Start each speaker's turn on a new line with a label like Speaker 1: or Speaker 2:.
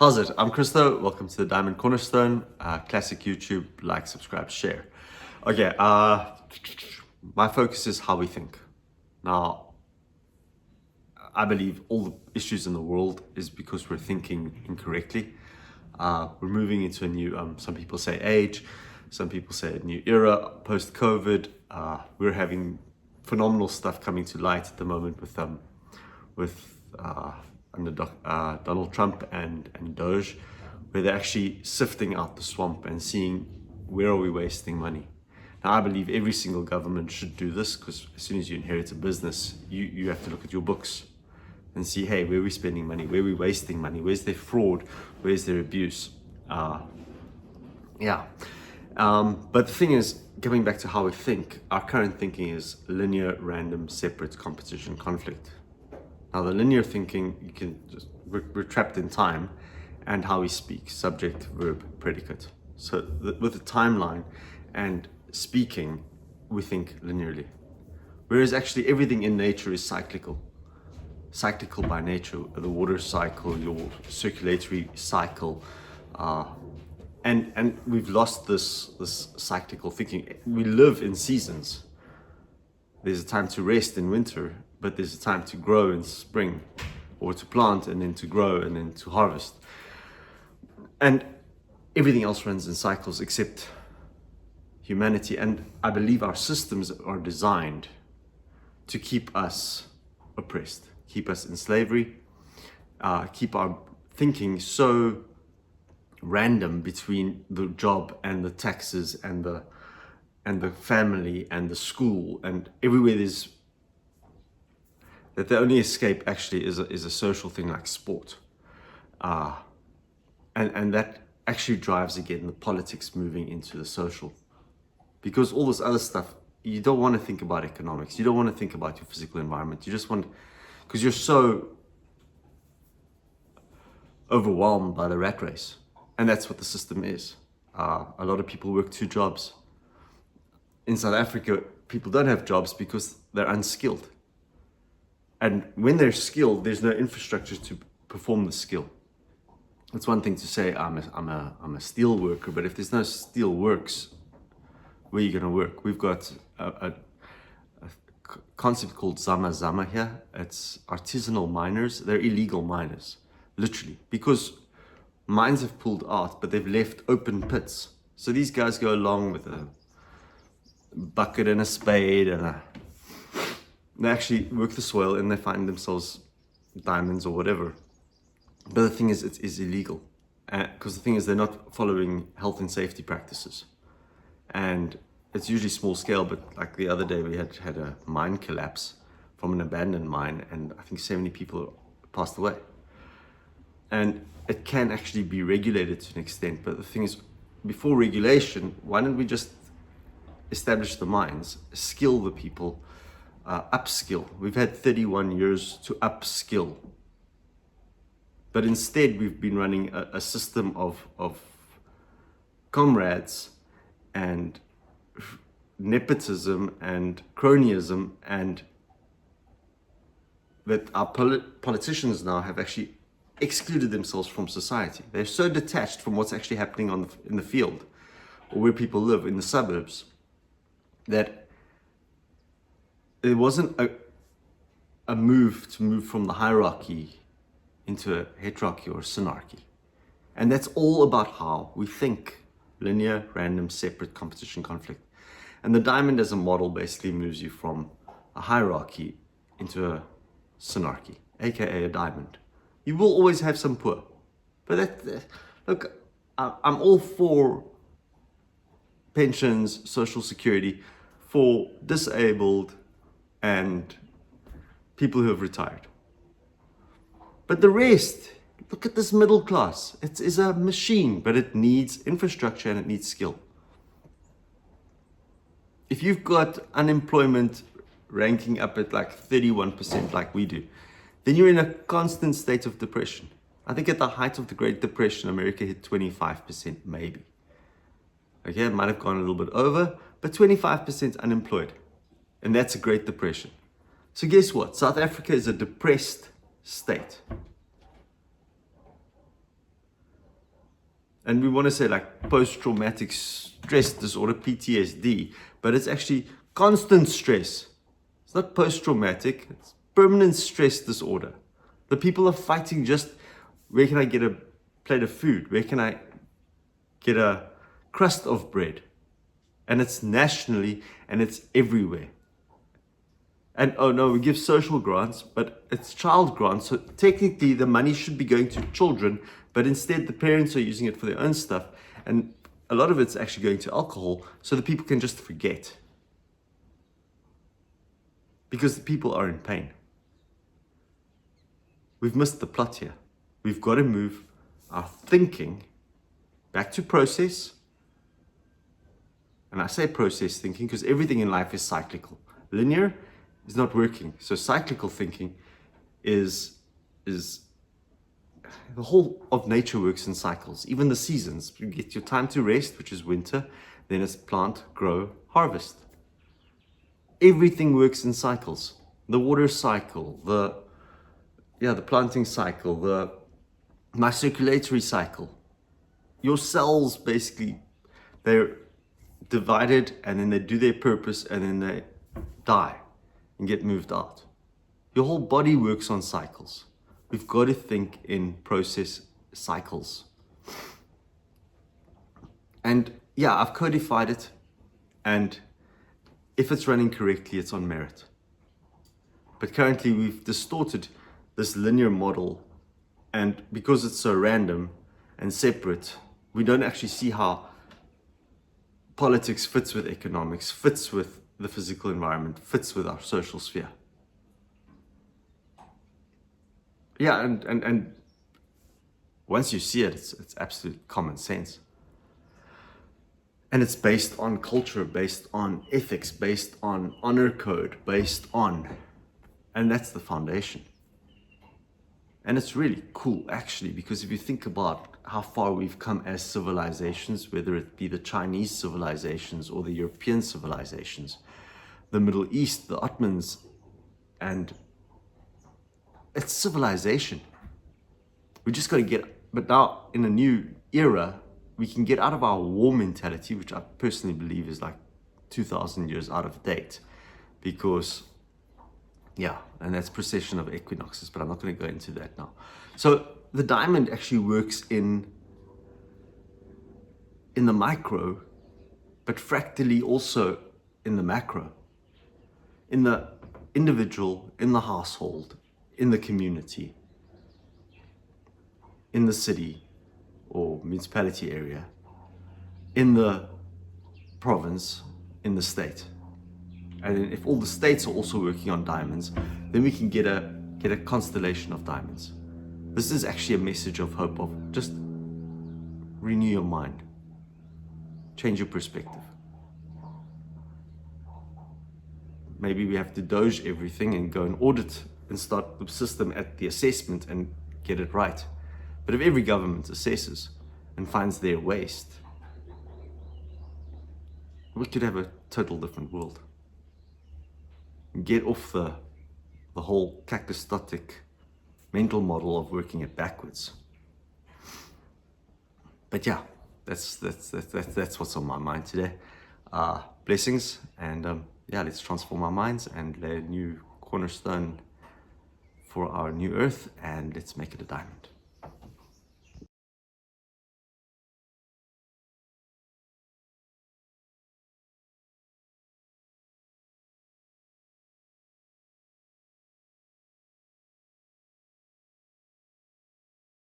Speaker 1: How's it? I'm Christo. Welcome to the Diamond Cornerstone. Classic YouTube. Like, subscribe, share. Okay. My focus is how we think. Now, I believe all the issues in the world is because we're thinking incorrectly. We're moving into a new, some people say age, some people say a new era, post-COVID. We're having phenomenal stuff coming to light at the moment under Donald Trump and Doge, where they're actually sifting out the swamp and seeing where are we wasting money. Now, I believe every single government should do this, because as soon as you inherit a business, you have to look at your books and see, hey, where are we spending money? Where are we wasting money? Where's their fraud? Where's their abuse? But the thing is, going back to how we think, our current thinking is linear, random, separate, competition, conflict. Now, the linear thinking, we're trapped in time and how we speak, subject, verb, predicate. So with the timeline and speaking, we think linearly. Whereas actually everything in nature is cyclical. Cyclical by nature, the water cycle, your circulatory cycle. And we've lost this cyclical thinking. We live in seasons. There's a time to rest in winter, but there's a time to grow in spring, or to plant and then to grow and then to harvest. And everything else runs in cycles except humanity. And I believe our systems are designed to keep us oppressed, keep us in slavery, keep our thinking so random between the job and the taxes and the family and the school and everywhere. There's that the only escape actually is a social thing like sport, and that actually drives again the politics moving into the social, because all this other stuff, you don't want to think about economics, you don't want to think about your physical environment, you just want, because you're so overwhelmed by the rat race. And that's what the system is. A lot of people work 2 jobs. In South Africa, people don't have jobs because they're unskilled. And when they're skilled, there's no infrastructure to perform the skill. It's one thing to say, I'm a steel worker, but if there's no steel works, where are you going to work? We've got a concept called Zama Zama here. It's artisanal miners. They're illegal miners, literally, because mines have pulled out, but they've left open pits. So these guys go along with a bucket and a spade and they actually work the soil and they find themselves diamonds or whatever. But the thing is, it is illegal. Because the thing is, they're not following health and safety practices. And it's usually small scale, but like the other day we had a mine collapse from an abandoned mine, and I think 70 people passed away. And it can actually be regulated to an extent, but the thing is, before regulation, why don't we just establish the mines, skill the people, upskill? We've had 31 years to upskill, but instead we've been running a system of comrades and nepotism and cronyism, and that our politicians now have actually excluded themselves from society. They're so detached from what's actually happening in the field or where people live in the suburbs, that there wasn't a move from the hierarchy into a heterarchy or a synarchy. And that's all about how we think: linear, random, separate, competition, conflict. And the diamond as a model basically moves you from a hierarchy into a synarchy, aka a diamond. You will always have some poor, but look, I'm all for pensions, social security for disabled and people who have retired. But the rest, look at this middle class. It is a machine, but it needs infrastructure and it needs skill. If you've got unemployment ranking up at like 31% like we do, then you're in a constant state of depression. I think at the height of the Great Depression, America hit 25% maybe. Okay, it might have gone a little bit over, but 25% unemployed. And that's a Great Depression. So guess what? South Africa is a depressed state. And we want to say like post-traumatic stress disorder, PTSD, but it's actually constant stress. It's not post-traumatic, it's permanent stress disorder. The people are fighting just, where can I get a plate of food? Where can I get a crust of bread? And it's nationally and it's everywhere. And oh no, we give social grants, but it's child grants. So technically the money should be going to children, but instead the parents are using it for their own stuff. And a lot of it's actually going to alcohol so that people can just forget. Because the people are in pain. We've missed the plot here. We've got to move our thinking back to process. And I say process thinking because everything in life is cyclical. Linear is not working. So cyclical thinking is the whole of nature works in cycles. Even the seasons. You get your time to rest, which is winter, then it's plant, grow, harvest. Everything works in cycles. The water cycle, the planting cycle, my circulatory cycle. Your cells basically, they're divided and then they do their purpose and then they die and get moved out. Your whole body works on cycles. We've got to think in process cycles. And yeah, I've codified it, and if it's running correctly, it's on merit. But currently we've distorted this linear model, and because it's so random and separate, we don't actually see how politics fits with economics, fits with the physical environment, fits with our social sphere. Yeah, and once you see it, it's absolute common sense. And it's based on culture, based on ethics, based on honor code, based on, and that's the foundation. And it's really cool, actually, because if you think about how far we've come as civilizations, whether it be the Chinese civilizations or the European civilizations, the Middle East, the Ottomans, and it's civilization. We just got to but now in a new era, we can get out of our war mentality, which I personally believe is like 2,000 years out of date, because yeah, and that's precession of equinoxes, but I'm not going to go into that now. So the diamond actually works in the micro, but fractally also in the macro, in the individual, in the household, in the community, in the city or municipality area, in the province, in the state. And then if all the states are also working on diamonds, then we can get a constellation of diamonds. This is actually a message of hope, of just renew your mind, change your perspective. Maybe we have to doge everything and go and audit and start the system at the assessment and get it right. But if every government assesses and finds their waste, we could have a total different world. Get off the whole cactustotic mental model of working it backwards. But yeah, that's what's on my mind today. Blessings, and yeah, let's transform our minds and lay a new cornerstone for our new earth, and let's make it a diamond.